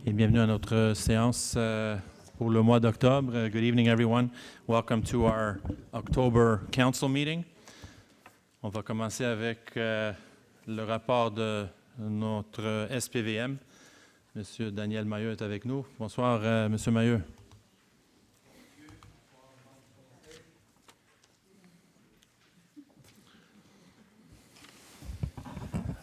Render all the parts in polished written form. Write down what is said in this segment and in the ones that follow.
Et bienvenue à notre séance pour le mois d'octobre. Good evening, everyone. Welcome to our October Council meeting. On va commencer avec le rapport de notre SPVM. Monsieur Daniel Mailleux est avec nous. Bonsoir, Monsieur Mailleux.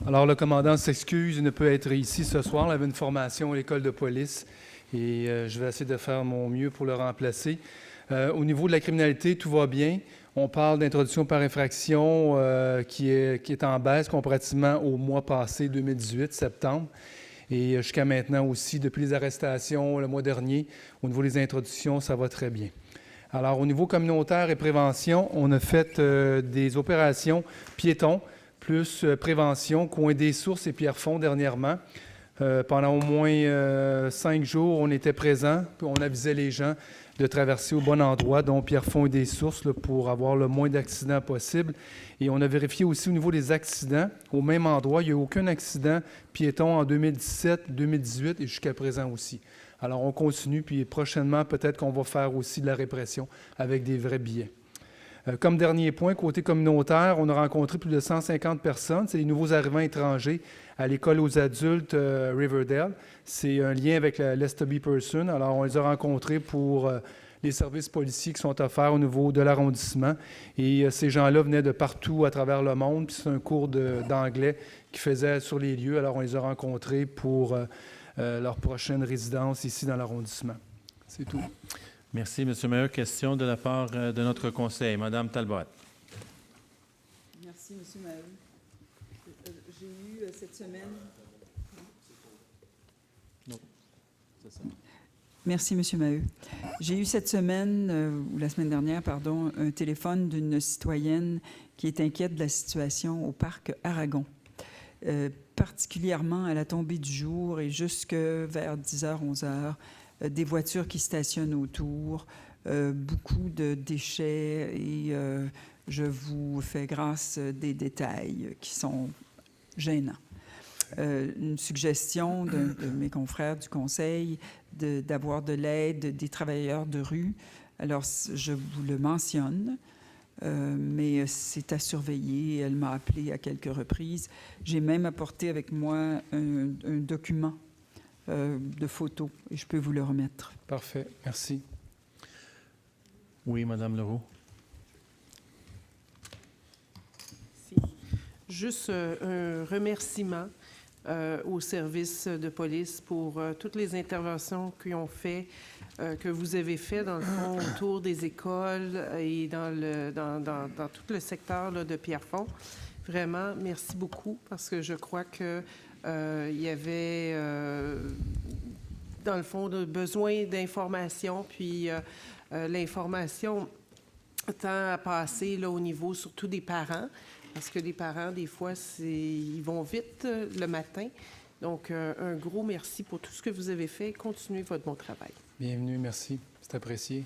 Alors, le commandant s'excuse, il ne peut être ici ce soir. Il avait une formation à l'école de police et je vais essayer de faire mon mieux pour le remplacer. Au niveau de la criminalité, tout va bien. On parle d'introduction par infraction qui est en baisse comparativement au mois passé, 2018, septembre. Et jusqu'à maintenant aussi, depuis les arrestations le mois dernier, au niveau des introductions, ça va très bien. Alors, au niveau communautaire et prévention, on a fait des opérations piétons, plus prévention, coin des sources et Pierrefonds dernièrement. Pendant au moins 5 jours, on était présents, puis on avisait les gens de traverser au bon endroit, dont Pierrefonds et des sources, là, pour avoir le moins d'accidents possible. Et on a vérifié aussi au niveau des accidents, au même endroit, il n'y a eu aucun accident piéton en 2017, 2018 et jusqu'à présent aussi. Alors on continue, puis prochainement, peut-être qu'on va faire aussi de la répression avec des vrais billets. Comme dernier point, côté communautaire, on a rencontré plus de 150 personnes. C'est les nouveaux arrivants étrangers à l'école aux adultes Riverdale. C'est un lien avec la Less to Be Person. Alors, on les a rencontrés pour les services policiers qui sont offerts au niveau de l'arrondissement. Et ces gens-là venaient de partout à travers le monde. Puis c'est un cours d'anglais qu'ils faisaient sur les lieux. Alors, on les a rencontrés pour leur prochaine résidence ici dans l'arrondissement. C'est tout. Merci, M. Mailleux. Question de la part de notre conseil. Mme Talbot. Merci, M. Mailleux. J'ai eu cette semaine... Non, c'est ça. Merci, M. Mailleux. J'ai eu cette semaine, ou la semaine dernière, pardon, un téléphone d'une citoyenne qui est inquiète de la situation au parc Aragon. Particulièrement à la tombée du jour et jusque vers 10h, 11h, des voitures qui stationnent autour, beaucoup de déchets et je vous fais grâce des détails qui sont gênants. Une suggestion de mes confrères du Conseil d'avoir de l'aide des travailleurs de rue. Alors, je vous le mentionne, mais c'est à surveiller. Elle m'a appelé à quelques reprises. J'ai même apporté avec moi un document de photos et je peux vous le remettre. Parfait. Merci. Oui, Mme Leroux. Juste un remerciement au service de police pour toutes les interventions qu'ils ont fait, que vous avez fait dans le fond autour des écoles et dans tout le secteur là, de Pierrefonds. Vraiment, merci beaucoup parce que je crois que il y avait, dans le fond, besoin d'informations, puis l'information tend à passer là, au niveau surtout des parents, parce que les parents, des fois, ils vont vite le matin. Donc, un gros merci pour tout ce que vous avez fait. Continuez votre bon travail. Bienvenue, merci. C'est apprécié.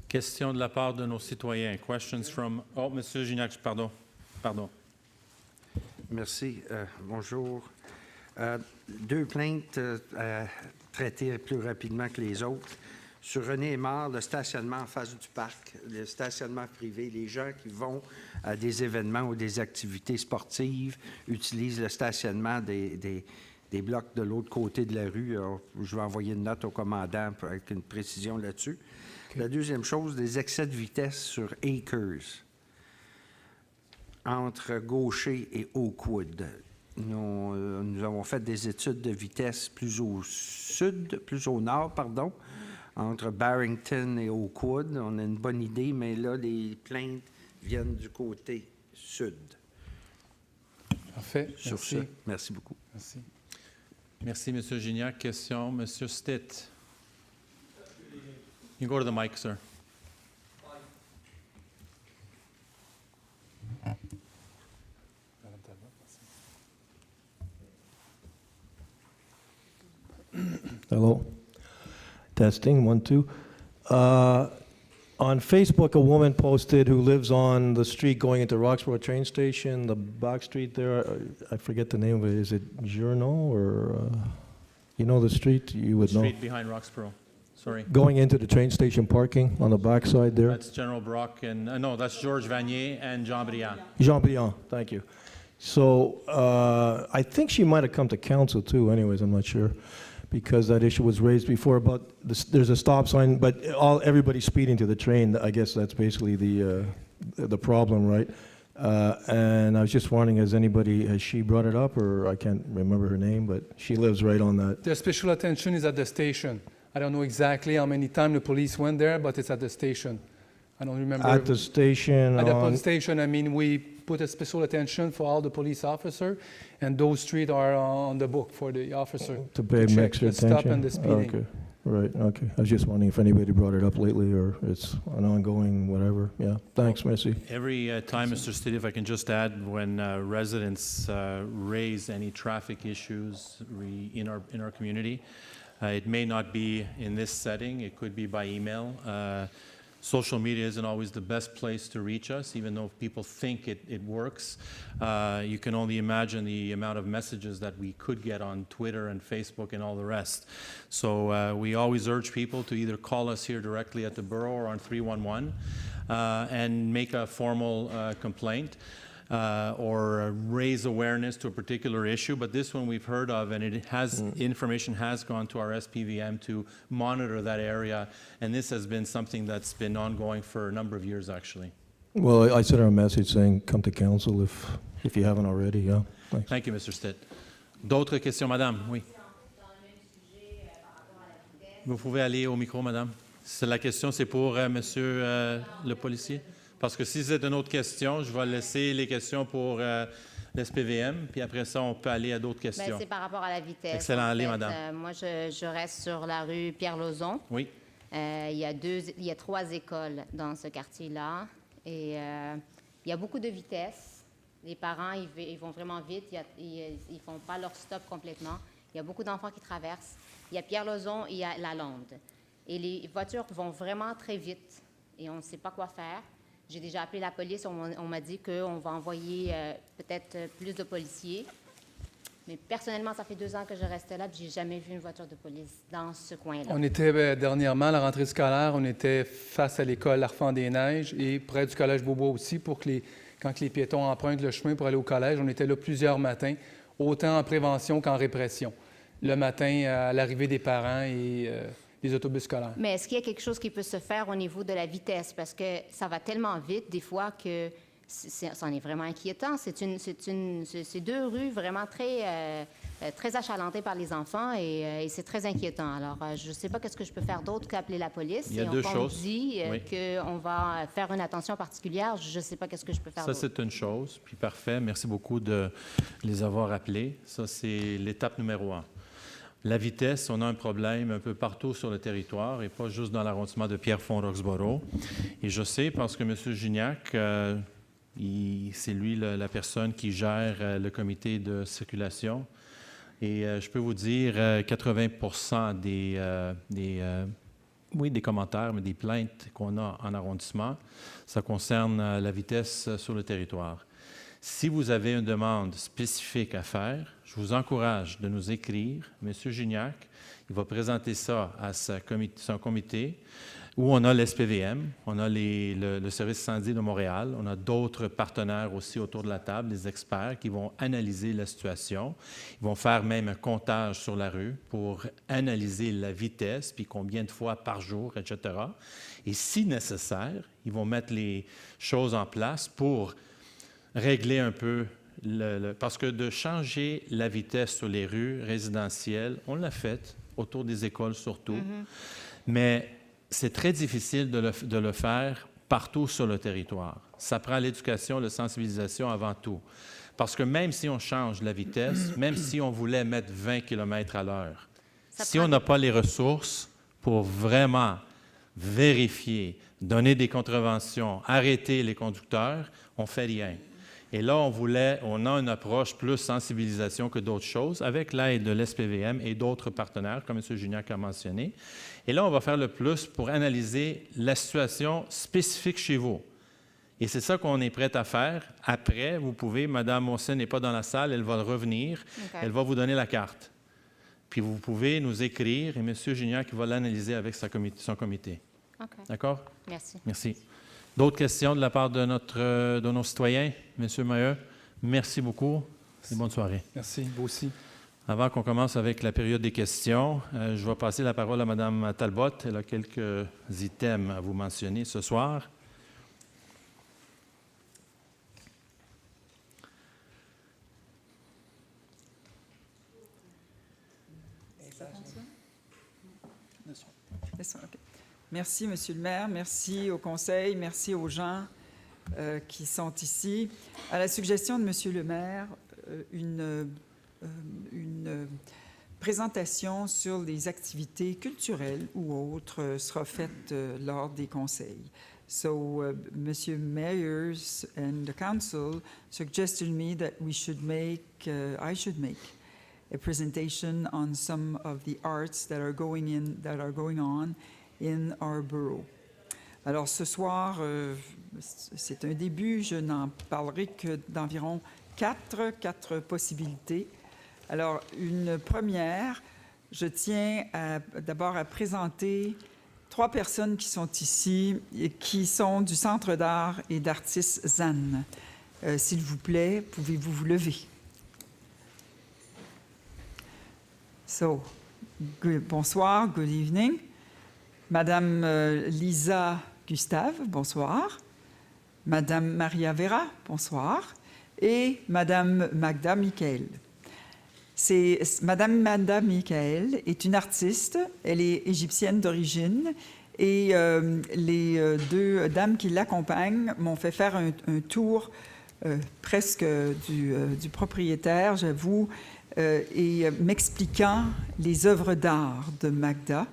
Question de la part de nos citoyens. Questions from... Oh, M. Gignac, pardon. Merci. Bonjour. 2 plaintes traitées plus rapidement que les autres. Sur René Aymard, le stationnement en face du parc, le stationnement privé, les gens qui vont à des événements ou des activités sportives utilisent le stationnement des blocs de l'autre côté de la rue. Alors, je vais envoyer une note au commandant avec une précision là-dessus. Okay. La deuxième chose, des excès de vitesse sur Acres, entre Gaucher et Oakwood. Nous avons fait des études de vitesse plus au nord, entre Barrington et Oakwood. On a une bonne idée, mais là, les plaintes viennent du côté sud. Parfait. Sur merci. Ça, merci beaucoup. Merci. Merci, M. Gignac. Question, M. Stitt. You go to the mic, sir. Hello. Testing, 1, 2. On Facebook, a woman posted who lives on the street going into Roxborough train station, the back street there. I forget the name of it. Is it Journal or? You know the street? You would know. Street behind Roxborough. Sorry. Going into the train station parking on the back side there? That's General Brock and, no, that's Georges Vanier and Jean Briand. Jean Briand, thank you. So I think she might have come to council too, anyways, I'm not sure, because that issue was raised before about there's a stop sign, but everybody's speeding to the train. I guess that's basically the problem, right? And I was just wondering, has she brought it up, or I can't remember her name, but she lives right on that. The special attention is at the station. I don't know exactly how many times the police went there, but it's at the station. I don't remember. At the station At the on, police station, I mean, we put a special attention for all the police officers, and those streets are on the book for the officer. to pay check extra the attention? stop and the speeding. Okay, right, okay. I was just wondering if anybody brought it up lately, or it's an ongoing whatever. Yeah, thanks, Missy. Every time, Mr. Stiddy, if I can just add, when residents raise any traffic issues in our community, it may not be in this setting, it could be by email. Social media isn't always the best place to reach us, even though people think it works. You can only imagine the amount of messages that we could get on Twitter and Facebook and all the rest. So we always urge people to either call us here directly at the borough or on 311 and make a formal complaint. Or raise awareness to a particular issue, but this one we've heard of, and information has gone to our SPVM to monitor that area, and this has been something that's been ongoing for a number of years, actually. Well, I sent her a message saying, come to council if you haven't already, yeah. Thanks. Thank you, Mr. Stitt. D'autres questions, madame? Oui. Vous pouvez aller au micro, madame. La question, c'est pour monsieur le policier. Parce que si c'est une autre question, je vais laisser les questions pour l'SPVM, puis après ça, on peut aller à d'autres questions. C'est par rapport à la vitesse. Excellent, en allez, fait. madame. Moi, je reste sur la rue Pierre-Lauzon. Oui. Il y a 3 écoles dans ce quartier-là. Et il y a beaucoup de vitesse. Les parents, ils vont vraiment vite. Ils ne font pas leur stop complètement. Il y a beaucoup d'enfants qui traversent. Il y a Pierre-Lauzon et il y a Lalonde. Et les voitures vont vraiment très vite. Et on ne sait pas quoi faire. J'ai déjà appelé la police. On m'a dit qu'on va envoyer peut-être plus de policiers. Mais personnellement, ça fait 2 ans que je reste là, puis j'ai jamais vu une voiture de police dans ce coin-là. On était dernièrement à la rentrée scolaire, on était face à l'école L'Arfand des Neiges et près du collège Beaubois aussi pour que quand les piétons empruntent le chemin pour aller au collège, on était là plusieurs matins, autant en prévention qu'en répression. Le matin, à l'arrivée des parents et des autobus scolaires. Mais est-ce qu'il y a quelque chose qui peut se faire au niveau de la vitesse? Parce que ça va tellement vite, des fois, que c'en est vraiment inquiétant. C'est 2 rues vraiment très achalantées par les enfants et c'est très inquiétant. Alors, je ne sais pas qu'est-ce que je peux faire d'autre qu'appeler la police. Il y a 2 choses. On dit qu'on va faire une attention particulière. Je ne sais pas qu'est-ce que je peux faire d'autre. Ça, c'est une chose. Puis parfait. Merci beaucoup de les avoir appelés. Ça, c'est l'étape numéro 1. La vitesse, on a un problème un peu partout sur le territoire et pas juste dans l'arrondissement de Pierrefonds-Roxborough. Et je sais parce que M. Gignac, c'est lui la personne qui gère le comité de circulation. Et je peux vous dire, 80% des commentaires, mais des plaintes qu'on a en arrondissement, ça concerne la vitesse sur le territoire. Si vous avez une demande spécifique à faire, je vous encourage de nous écrire. M. Gignac, il va présenter ça à son comité où on a l'SPVM, on a le service incendie de Montréal, on a d'autres partenaires aussi autour de la table, des experts qui vont analyser la situation. Ils vont faire même un comptage sur la rue pour analyser la vitesse, puis combien de fois par jour, etc. Et si nécessaire, ils vont mettre les choses en place pour régler un peu, parce que de changer la vitesse sur les rues résidentielles, on l'a fait, autour des écoles surtout, mais c'est très difficile de le faire partout sur le territoire. Ça prend l'éducation, la sensibilisation avant tout. Parce que même si on change la vitesse, même si on voulait mettre 20 km à l'heure, si on n'a pas les ressources pour vraiment vérifier, donner des contraventions, arrêter les conducteurs, on ne fait rien. Et là, on a une approche plus sensibilisation que d'autres choses, avec l'aide de l'SPVM et d'autres partenaires, comme M. Gignac a mentionné. Et là, on va faire le plus pour analyser la situation spécifique chez vous. Et c'est ça qu'on est prêt à faire. Après, vous pouvez, Mme Monsen n'est pas dans la salle, elle va revenir, elle va vous donner la carte. puis vous pouvez nous écrire et M. Gignac va l'analyser avec son comité. OK. D'accord? Merci. Merci. D'autres questions de la part de nos citoyens? M. Maheu, merci beaucoup et bonne soirée. Merci, vous aussi. Avant qu'on commence avec la période des questions, je vais passer la parole à Mme Talbot. Elle a quelques items à vous mentionner ce soir. OK. Merci, Monsieur le maire. Merci au conseil. Merci aux gens qui sont ici. À la suggestion de Monsieur le maire, une présentation sur les activités culturelles ou autres sera faite lors des conseils. So, Monsieur Mayors and the council suggested me that we should I should make a presentation on some of the arts that are going on in our borough. Alors ce soir, c'est un début, je n'en parlerai que d'environ quatre possibilités. Alors une première, je tiens d'abord à présenter 3 personnes qui sont ici et qui sont du Centre d'art et d'artistes ZAN. S'il vous plaît, pouvez-vous vous lever? So, bonsoir, good evening. Madame Lisa Gustave, bonsoir. Madame Maria Vera, bonsoir. Et Madame Magda Michael. Madame Magda Michael est une artiste, elle est égyptienne d'origine et les 2 dames qui l'accompagnent m'ont fait faire un tour presque du propriétaire, j'avoue, et m'expliquant les œuvres d'art de Magda.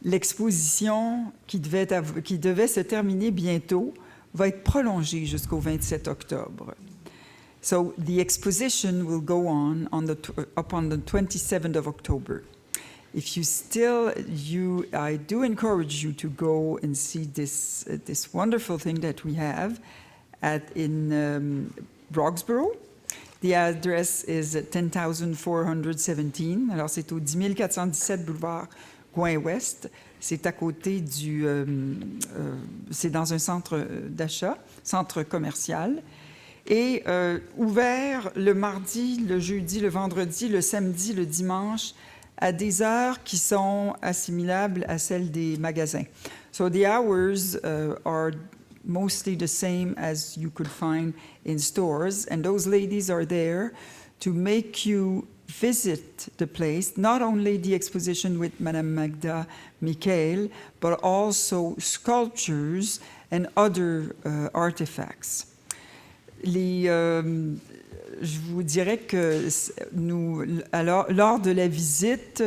L'exposition qui devait se terminer bientôt va être prolongée jusqu'au 27 octobre. So the exposition will go on upon the 27th of October. If I do encourage you to go and see this wonderful thing that we have in Roxborough. The address is 10,417. Alors, c'est au 10 417 boulevard Gouin-Ouest. C'est à côté c'est dans un centre d'achat, centre commercial. Et ouvert le mardi, le jeudi, le vendredi, le samedi, le dimanche, à des heures qui sont assimilables à celles des magasins. So the hours are mostly the same as you could find in stores, and those ladies are there to make you visit the place, not only the exposition with Madame Magda Michael, but also sculptures and other artifacts. Je vous dirais que lors de la visite,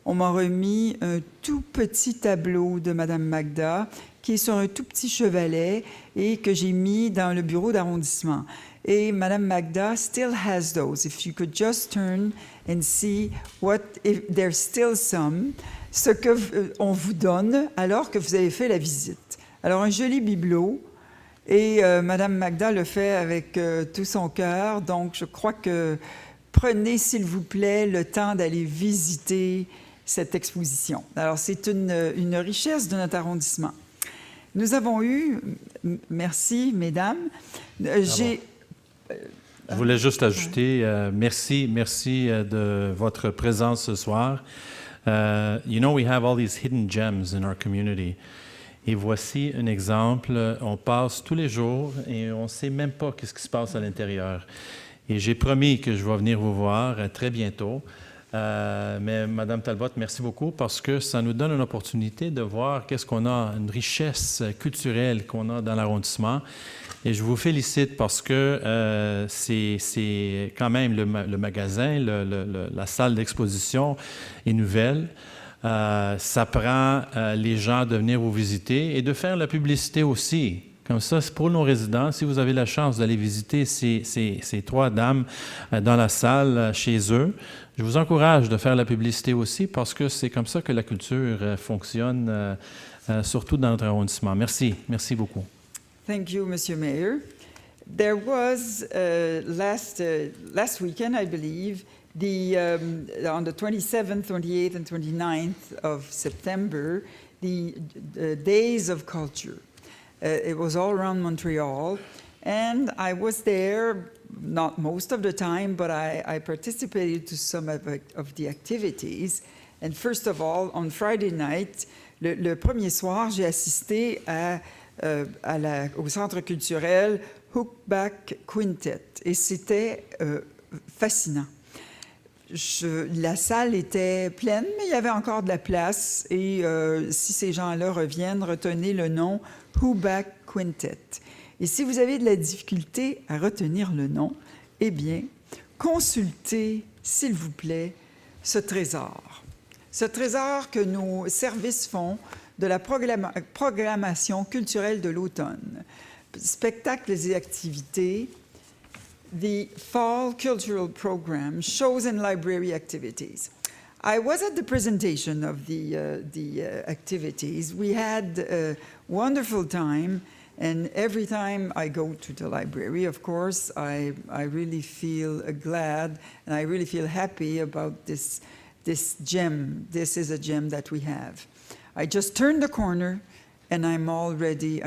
on m'a remis un tout petit tableau de Madame Magda qui est sur un tout petit chevalet et que j'ai mis dans le bureau d'arrondissement. Et Madame Magda still has those. If you could just turn and see if there's still some, ce que on vous donne alors que vous avez fait la visite. Alors un joli bibelot. Et Madame Magda le fait avec tout son cœur. Donc, je crois que prenez, s'il vous plaît, le temps d'aller visiter cette exposition. Alors, c'est une richesse de notre arrondissement. Nous avons eu, merci, mesdames, Je voulais juste ajouter, merci de votre présence ce soir. You know, we have all these hidden gems in our community. Et voici un exemple. On passe tous les jours et on ne sait même pas ce qui se passe à l'intérieur. Et j'ai promis que je vais venir vous voir très bientôt. Mais Madame Talbot, merci beaucoup parce que ça nous donne une opportunité de voir qu'est-ce qu'on a, une richesse culturelle qu'on a dans l'arrondissement. Et je vous félicite parce que c'est quand même le magasin, la salle d'exposition est nouvelle. Ça prend les gens de venir vous visiter et de faire la publicité aussi. Comme ça, c'est pour nos résidents, si vous avez la chance d'aller visiter ces 3 dames dans la salle chez eux, je vous encourage de faire la publicité aussi parce que c'est comme ça que la culture fonctionne, surtout dans notre arrondissement. Merci beaucoup. Thank you, Monsieur Mayor. There was last weekend, I believe, On the 27th, 28th, and 29th of September, the Days of Culture. It was all around Montreal, and I was there, not most of the time, but I participated to some of the activities. And first of all, on Friday night, le premier soir, j'ai assisté au centre culturel Hookback Quintet, et c'était fascinant. La salle était pleine, mais il y avait encore de la place, et si ces gens-là reviennent, retenez le nom Hookback Quintet. Et si vous avez de la difficulté à retenir le nom, eh bien, consultez, s'il vous plaît, ce trésor. Ce trésor que nos services font de la programmation culturelle de l'automne. Spectacles et activités, the Fall Cultural Program, shows and library activities. I was at the presentation of the activities. We had a wonderful time, and every time I go to the library, of course, I really feel glad, and I really feel happy about this gem. This is a gem that we have. I just turned the corner, and I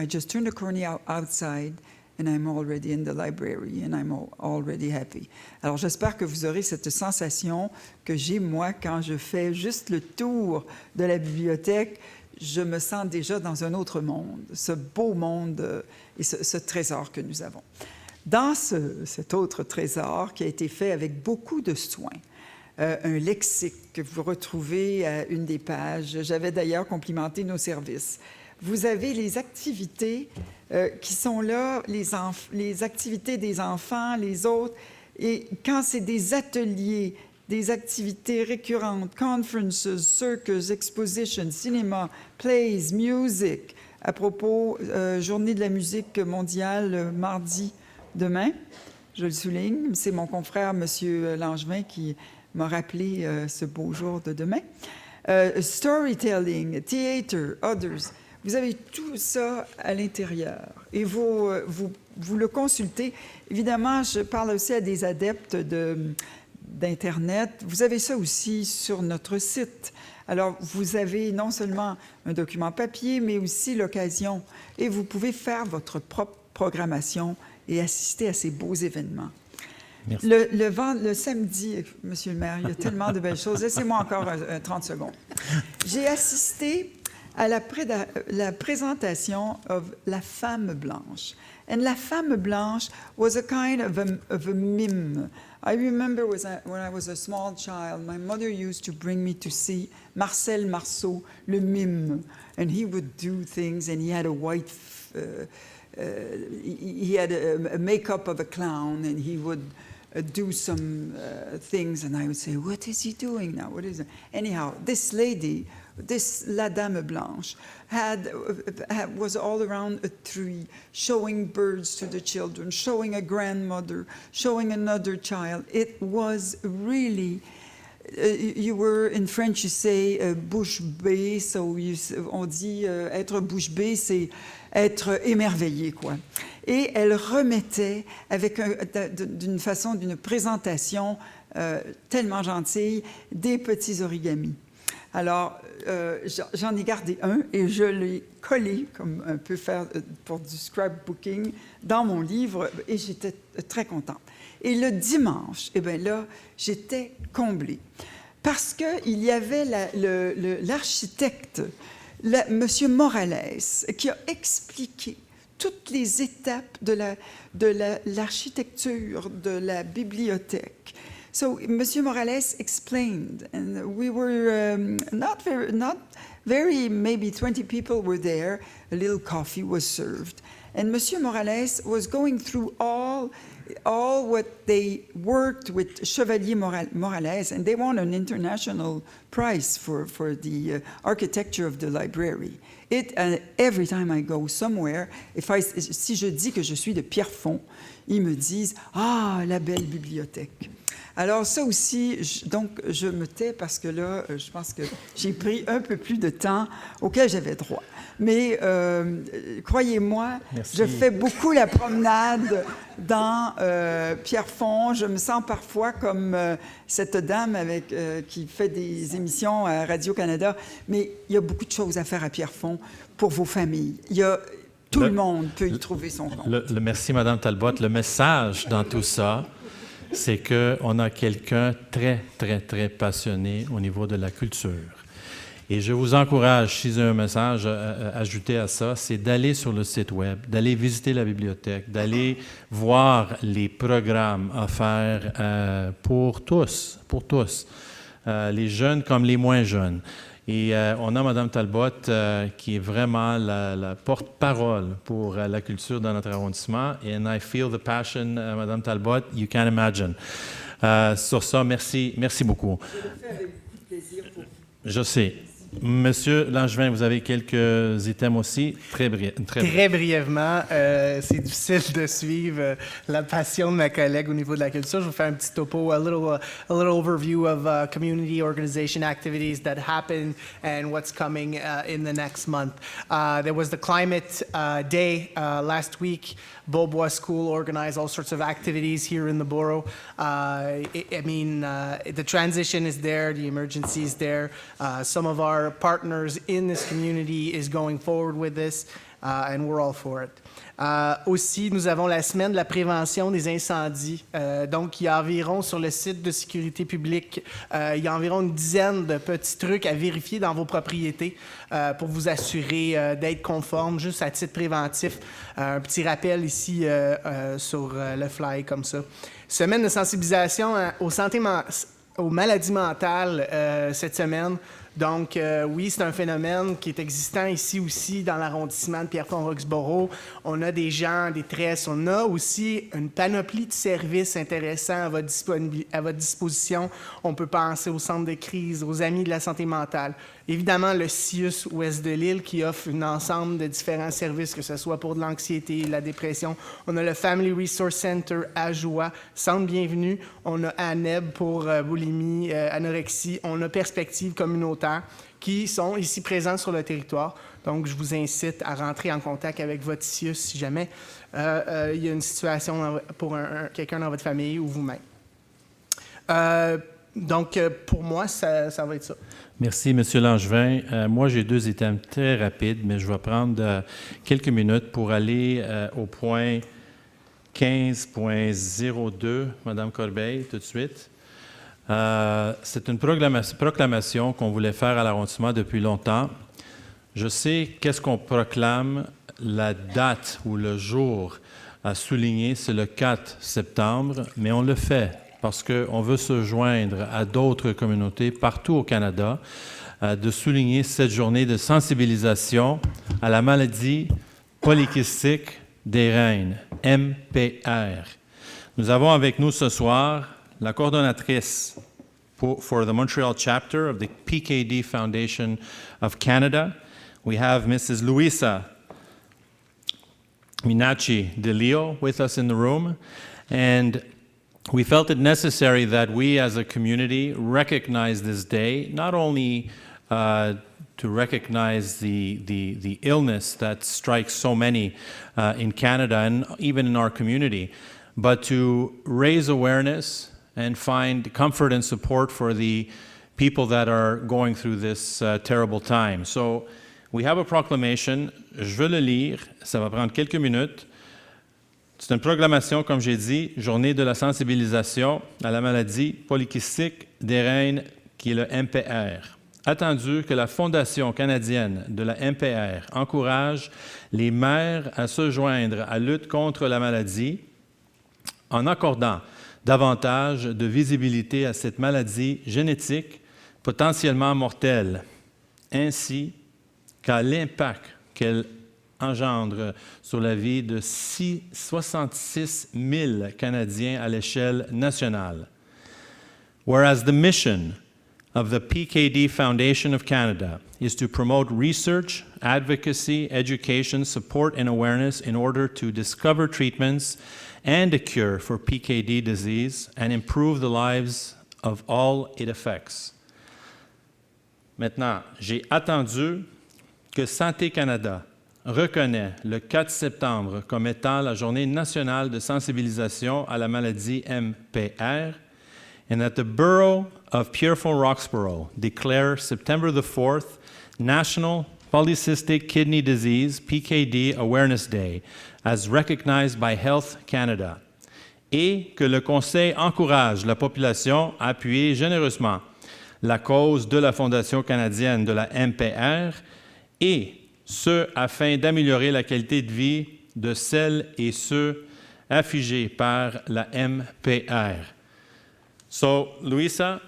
just turned the corner outside, and I'm already in the library, and I'm already happy. Alors, j'espère que vous aurez cette sensation que j'ai, moi, quand je fais juste le tour de la bibliothèque. Je me sens déjà dans un autre monde, ce beau monde et ce trésor que nous avons. Dans cet autre trésor qui a été fait avec beaucoup de soin, un lexique que vous retrouvez à une des pages. J'avais d'ailleurs complimenté nos services. Vous avez les activités qui sont là, les activités des enfants, les autres. Et quand c'est des ateliers, des activités récurrentes, conferences, circus, expositions, cinéma, plays, music. À propos, Journée de la musique mondiale, mardi demain, je le souligne. C'est mon confrère, M. Langevin, qui m'a rappelé ce beau jour de demain. Storytelling, theater, others. Vous avez tout ça à l'intérieur et vous le consultez. Évidemment, je parle aussi à des adeptes d'Internet. Vous avez ça aussi sur notre site. Alors, vous avez non seulement un document papier, mais aussi l'occasion. Et vous pouvez faire votre propre programmation et assister à ces beaux événements. Merci. Le samedi, Monsieur le maire, il y a tellement de belles choses. Laissez-moi encore 30 secondes. J'ai assisté à la présentation de La Femme Blanche. And La Femme Blanche was a kind of a mime. I remember when I was a small child, my mother used to bring me to see Marcel Marceau, le mime. And he would do things, and he had a white... he had a makeup of a clown, and he would do some things, and I would say, what is he doing now? What is it? Anyhow, this lady, La Dame Blanche, was all around a tree, showing birds to the children, showing a grandmother, showing another child. It was really... you were, in French, you say bouche bée, so on dit être bouche bée, c'est être émerveillé, quoi. Et elle remettait avec d'une présentation tellement gentille, des petits origamis. Alors, j'en ai gardé un et je l'ai collé, comme un peu faire pour du scrapbooking, dans mon livre et j'étais très contente. Et le dimanche, eh bien là, j'étais comblée parce qu'il y avait l'architecte, M. Morales, qui a expliqué toutes les étapes de l'architecture de la bibliothèque. So, M. Morales explained, and we were not very, maybe 20 people were there. A little coffee was served, and M. Morales was going through all what they worked with Chevalier Morales, and they won an international prize for the architecture of the library. Every time I go somewhere, si je dis que je suis de Pierrefonds, ils me disent « Ah, la belle bibliothèque ». Alors ça aussi, donc je me tais parce que là, je pense que j'ai pris un peu plus de temps auquel j'avais droit. Mais croyez-moi, Merci. je fais beaucoup la promenade dans Pierrefonds. Je me sens parfois comme cette dame qui fait des émissions à Radio-Canada. Mais il y a beaucoup de choses à faire à Pierrefonds pour vos familles. Tout le monde peut y trouver son compte. Merci, Mme Talbot. Le message dans tout ça, c'est qu'on a quelqu'un très, très, très passionné au niveau de la culture. Et je vous encourage, si j'ai un message ajouté à ça, c'est d'aller sur le site Web, d'aller visiter la bibliothèque, d'aller voir les programmes offerts pour tous, les jeunes comme les moins jeunes. Et on a Mme Talbot qui est vraiment la porte-parole pour la culture dans notre arrondissement. And I feel the passion, Mme Talbot, you can't imagine. Sur ça, merci beaucoup. Je le fais avec beaucoup de plaisir pour vous. Je sais. Monsieur Langevin, vous avez quelques items aussi, très brièvement. C'est difficile de suivre la passion de ma collègue au niveau de la culture. Je vais vous faire un petit topo, a little overview of community organization activities that happen and what's coming in the next month. There was the Climate Day last week. Beaubois School organized all sorts of activities here in the borough. The transition is there, the emergency is there. Some of our partners in this community is going forward with this, and we're all for it. Aussi, nous avons la semaine de la prévention des incendies. Donc, il y a environ, sur le site de sécurité publique, il y a environ une dizaine de petits trucs à vérifier dans vos propriétés pour vous assurer d'être conforme, juste à titre préventif. Un petit rappel ici sur le fly comme ça. Semaine de sensibilisation aux maladies mentales cette semaine. Donc, oui, c'est un phénomène qui est existant ici aussi dans l'arrondissement de Pierrefonds-Roxborough. On a des gens en détresse. On a aussi une panoplie de services intéressants à votre disposition. On peut penser au centre de crise, aux amis de la santé mentale. Évidemment, le CIUS Ouest de l'île qui offre un ensemble de différents services, que ce soit pour de l'anxiété, la dépression. On a le Family Resource Center à Joie, Centre Bienvenue. On a ANEB pour boulimie, anorexie. On a Perspective communautaire qui sont ici présents sur le territoire. Donc, je vous incite à rentrer en contact avec votre CIUS si jamais il y a une situation pour quelqu'un dans votre famille ou vous-même. Donc, pour moi, ça va être ça. Merci, M. Langevin. Moi, j'ai 2 items très rapides, mais je vais prendre quelques minutes pour aller au point 15.02, Mme Corbeil, tout de suite. C'est une proclamation qu'on voulait faire à l'arrondissement depuis longtemps. Je sais qu'est-ce qu'on proclame, la date ou le jour à souligner, c'est le 4 septembre, mais on le fait parce qu'on veut se joindre à d'autres communautés partout au Canada, de souligner cette journée de sensibilisation à la maladie polykystique des reines, MPR. Nous avons avec nous ce soir la coordonnatrice for the Montreal chapter of the PKD Foundation of Canada. We have Mrs. Luisa Minacci de Leo with us in the room, and we felt it necessary that we as a community recognize this day, not only to recognize the illness that strikes so many in Canada and even in our community, but to raise awareness and find comfort and support for the people that are going through this terrible time. So we have a proclamation. Je veux le lire. Ça va prendre quelques minutes. C'est une proclamation, comme j'ai dit, journée de la sensibilisation à la maladie polykystique des reines, qui est le MPR. Attendu que la Fondation canadienne de la MPR encourage les mères à se joindre à la lutte contre la maladie en accordant davantage de visibilité à cette maladie génétique potentiellement mortelle, ainsi qu'à l'impact qu'elle engendre sur la vie de 66 000 Canadiens à l'échelle nationale. Whereas the mission of the PKD Foundation of Canada is to promote research, advocacy, education, support, and awareness in order to discover treatments and a cure for PKD disease and improve the lives of all it affects. Maintenant, j'ai attendu que Santé Canada reconnaît le 4 septembre comme étant la journée nationale de sensibilisation à la maladie MPR and that the Borough of Pierrefonds-Roxborough declare September the 4th National Polycystic Kidney Disease (PKD) Awareness Day as recognized by Health Canada et que le Conseil encourage la population à appuyer généreusement la cause de la Fondation canadienne de la MPR et ce afin d'améliorer la qualité de vie de celles et ceux affligés par la MPR. So, Luisa,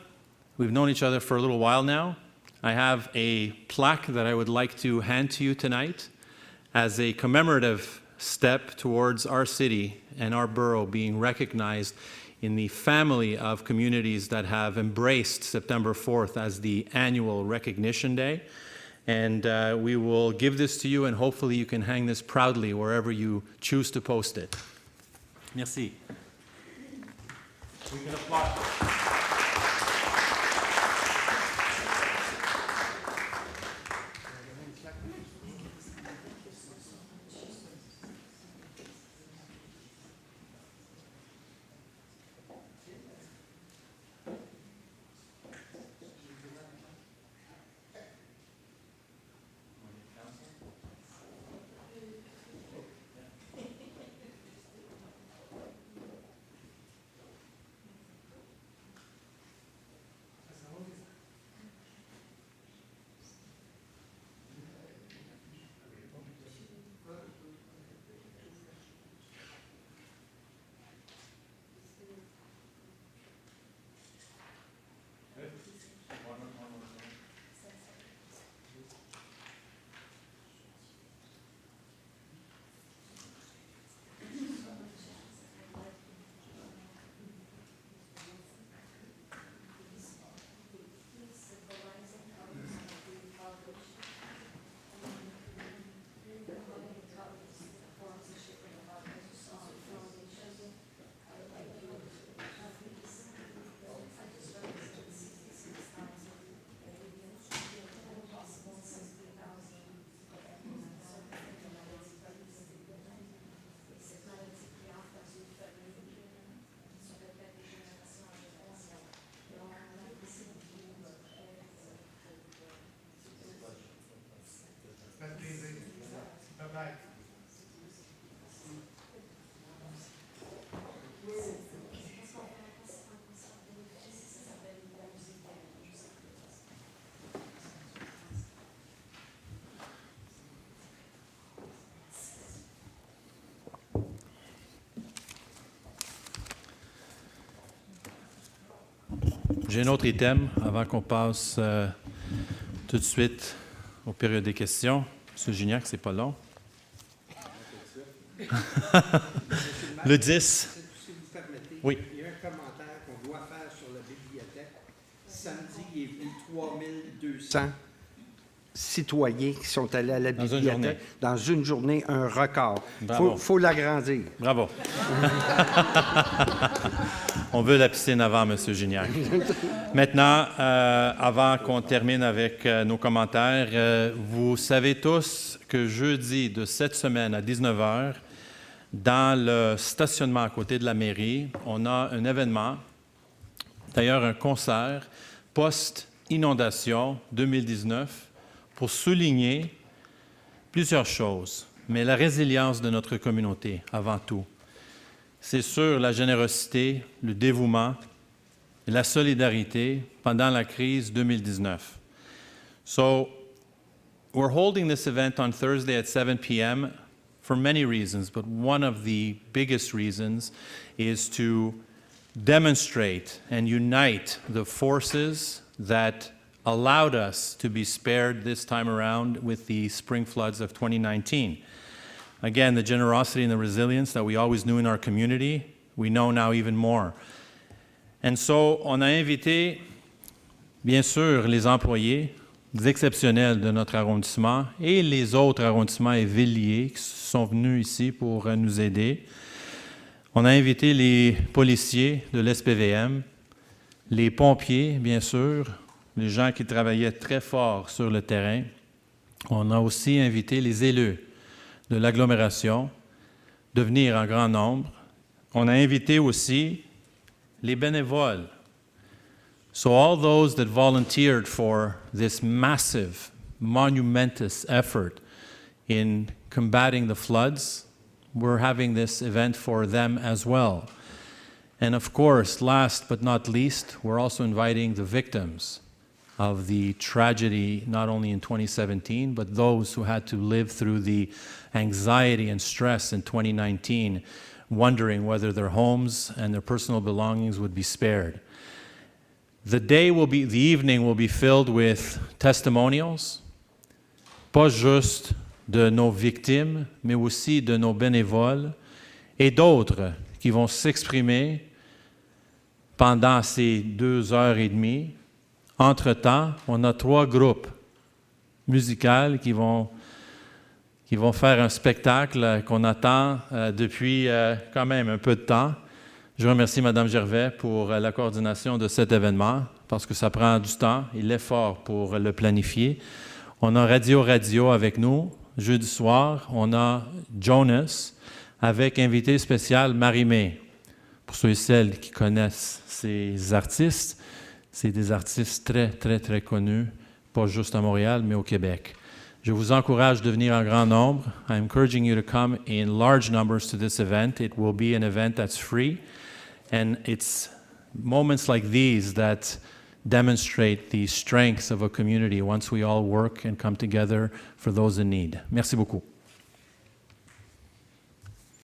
we've known each other for a little while now. I have a plaque that I would like to hand to you tonight as a commemorative step towards our city and our borough being recognized in the family of communities that have embraced September 4th as the annual recognition day. And we will give this to you, and hopefully you can hang this proudly wherever you choose to post it. Merci. We can applaud. J'ai un autre item avant qu'on passe tout de suite aux périodes des questions. M. Gignac, c'est pas long. Le 10. Si vous permettez, Oui. il y a un commentaire qu'on doit faire sur la bibliothèque. Samedi, il est venu 3200 citoyens qui sont allés à la Dans une bibliothèque. journée. Dans une journée, un record. Bravo. Il faut l'agrandir. Bravo. On veut la piscine avant, M. Gignac. Maintenant, avant qu'on termine avec nos commentaires, vous savez tous que jeudi de cette semaine à 19h, dans le stationnement à côté de la mairie, on a un événement, d'ailleurs un concert post-inondation 2019 pour souligner plusieurs choses, mais la résilience de notre communauté avant tout. C'est sûr la générosité, le dévouement et la solidarité pendant la crise 2019. So, we're holding this event on Thursday at 7 p.m. for many reasons, but one of the biggest reasons is to demonstrate and unite the forces that allowed us to be spared this time around with the spring floods of 2019. Again, the generosity and the resilience that we always knew in our community, we know now even more. And so, on a invité, bien sûr, les employés exceptionnels de notre arrondissement et les autres arrondissements et villes qui sont venus ici pour nous aider. On a invité les policiers de l'SPVM, les pompiers, bien sûr, les gens qui travaillaient très fort sur le terrain. On a aussi invité les élus de l'agglomération de venir en grand nombre. On a invité aussi les bénévoles. So all those that volunteered for this massive, monumentous effort in combating the floods, we're having this event for them as well. And of course, last but not least, we're also inviting the victims of the tragedy, not only in 2017, but those who had to live through the anxiety and stress in 2019, wondering whether their homes and their personal belongings would be spared. The evening will be filled with testimonials, pas juste de nos victimes, mais aussi de nos bénévoles et d'autres qui vont s'exprimer pendant ces 2h30. Entre-temps, on a 3 groupes musicaux qui vont faire un spectacle qu'on attend depuis quand même un peu de temps. Je remercie Mme Gervais pour la coordination de cet événement parce que ça prend du temps et l'effort pour le planifier. On a Radio avec nous. Jeudi soir, on a Jonas avec invité spécial Marie-Mé. Pour ceux et celles qui connaissent ces artistes, c'est des artistes très, très, très connus, pas juste à Montréal, mais au Québec. Je vous encourage de venir en grand nombre. I'm encouraging you to come in large numbers to this event. It will be an event that's free, and it's moments like these that demonstrate the strength of a community once we all work and come together for those in need. Merci beaucoup.